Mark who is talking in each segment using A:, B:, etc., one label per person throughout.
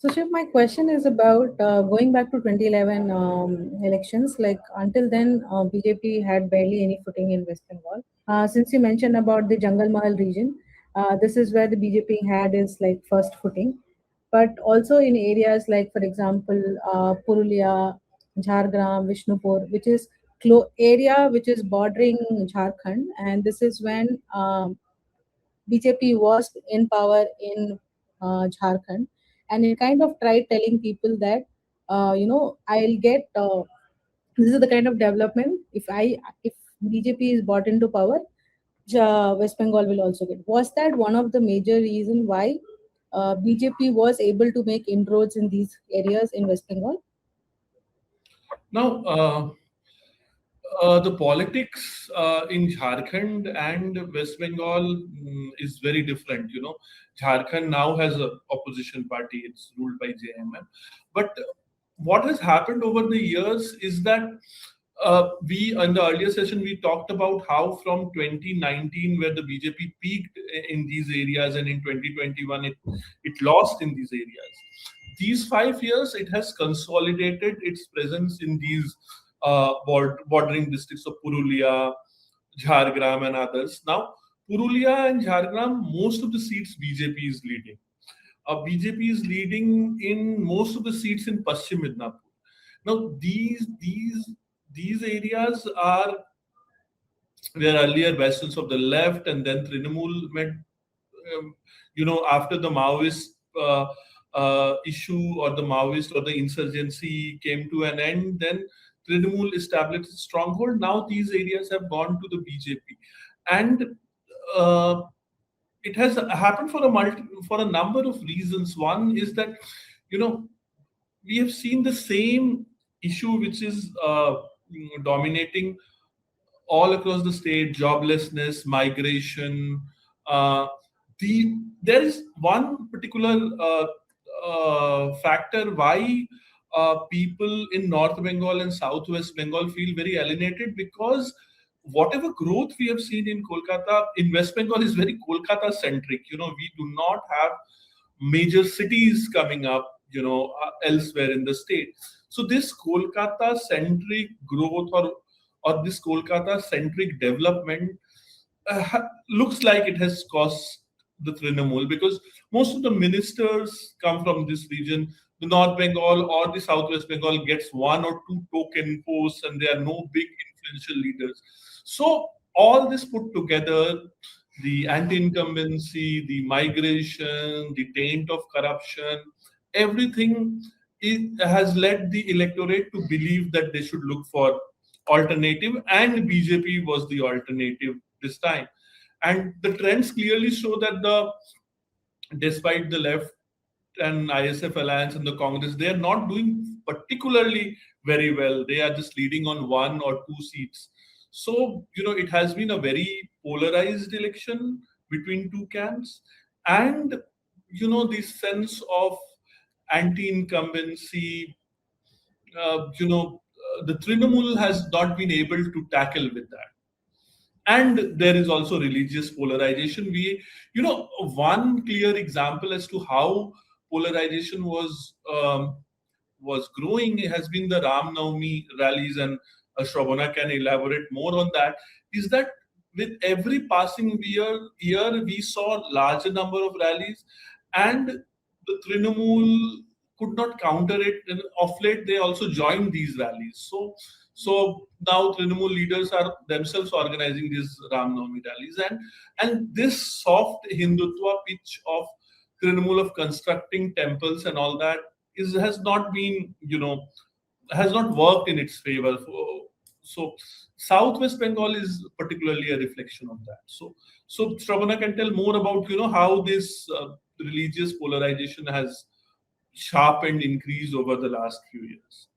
A: So, Shiv, my question is about going back to 2011 elections. Like until then, BJP had barely any footing in West Bengal. Since you mentioned about the Jungle Mahal region, this is where the BJP had its like first footing. But also in areas like, for example, Purulia, Jhargram, Vishnupur, which is area which is bordering Jharkhand, and this is when BJP was in power in Jharkhand, and it kind of tried telling people that I'll get this is the kind of development if BJP is brought into power, West Bengal will also get. Was that one of the major reason why BJP was able to make inroads in these areas in West Bengal?
B: Now, the politics in Jharkhand and West Bengal is very different. Jharkhand now has a opposition party; it's ruled by JMM. But what has happened over the years is that we, in the earlier session, we talked about how from 2019, where the BJP peaked in these areas, and in 2021 it lost in these areas. These 5 years, it has consolidated its presence in these bordering districts of Purulia, Jhargram, and others. Now, Purulia and Jhargram, most of the seats BJP is leading. BJP is leading in most of the seats in Paschim Midnapur. Now, these areas are where earlier bastions of the left, and then Trinamool met. After the Maoist issue, or the Maoist or the insurgency came to an end, then Trinamool established a stronghold. Now these areas have gone to the BJP, and it has happened for a number of reasons. One is that we have seen the same issue which is dominating all across the state: joblessness, migration. There is one particular factor why people in North Bengal and Southwest Bengal feel very alienated, because whatever growth we have seen in Kolkata, in West Bengal, is very Kolkata-centric. We do not have major cities coming up, elsewhere in the state. So this Kolkata-centric growth, or this Kolkata-centric development looks like it has cost the Trinamool, because most of the ministers come from this region. The North Bengal or the Southwest Bengal gets one or two token posts, and there are no big influential leaders. So all this put together, the anti-incumbency, the migration, the taint of corruption, everything has led the electorate to believe that they should look for alternative, and BJP was the alternative this time. And the trends clearly show that despite the left and ISF alliance and the Congress, they are not doing particularly very well. They are just leading on one or two seats. So, it has been a very polarized election between two camps. And, this sense of anti-incumbency, the Trinamool has not been able to tackle with that. And there is also religious polarization. One clear example as to how polarization was growing has been the Ram Navami rallies, and Shravana can elaborate more on that. Is that with every passing year we saw larger number of rallies, and the Trinamool could not counter it. And of late, they also joined these rallies. So now Trinamool leaders are themselves organizing these Ram Navami rallies, and this soft Hindutva pitch of Trinamool of constructing temples and all that has not been, has not worked in its favor. So Southwest Bengal is particularly a reflection of that. So Shravana can tell more about how this religious polarization has sharpened, increased over the last few years.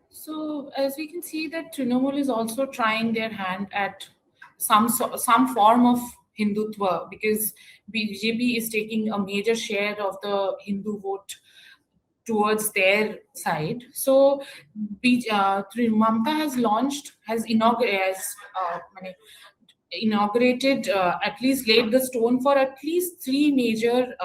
C: So, as we can see, that Trinamool is also trying their hand at some form of Hindutva, because BJP is taking a major share of the Hindu vote towards their side. So, Mamata has inaugurated, at least laid the stone for at least three major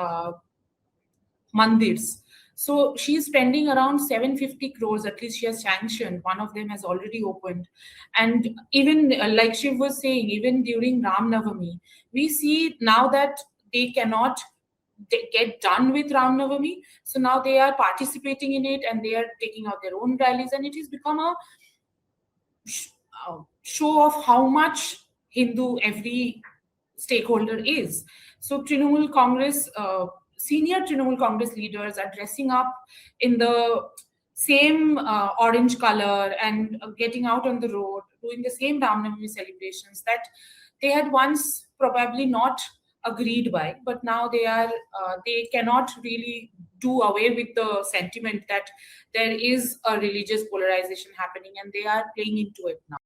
C: mandirs. So she's spending around 750 crores, at least she has sanctioned. One of them has already opened. And even like Shiv was saying, even during Ram Navami, we see now that they cannot get done with Ram Navami. So now they are participating in it and they are taking out their own rallies, and it has become a show of how much Hindu every stakeholder is. So Trinamool Congress, senior Trinamool Congress leaders are dressing up in the same orange color and getting out on the road, doing the same Ram Navami celebrations that they had once probably not agreed by, but now they cannot really do away with the sentiment that there is a religious polarization happening, and they are playing into it now.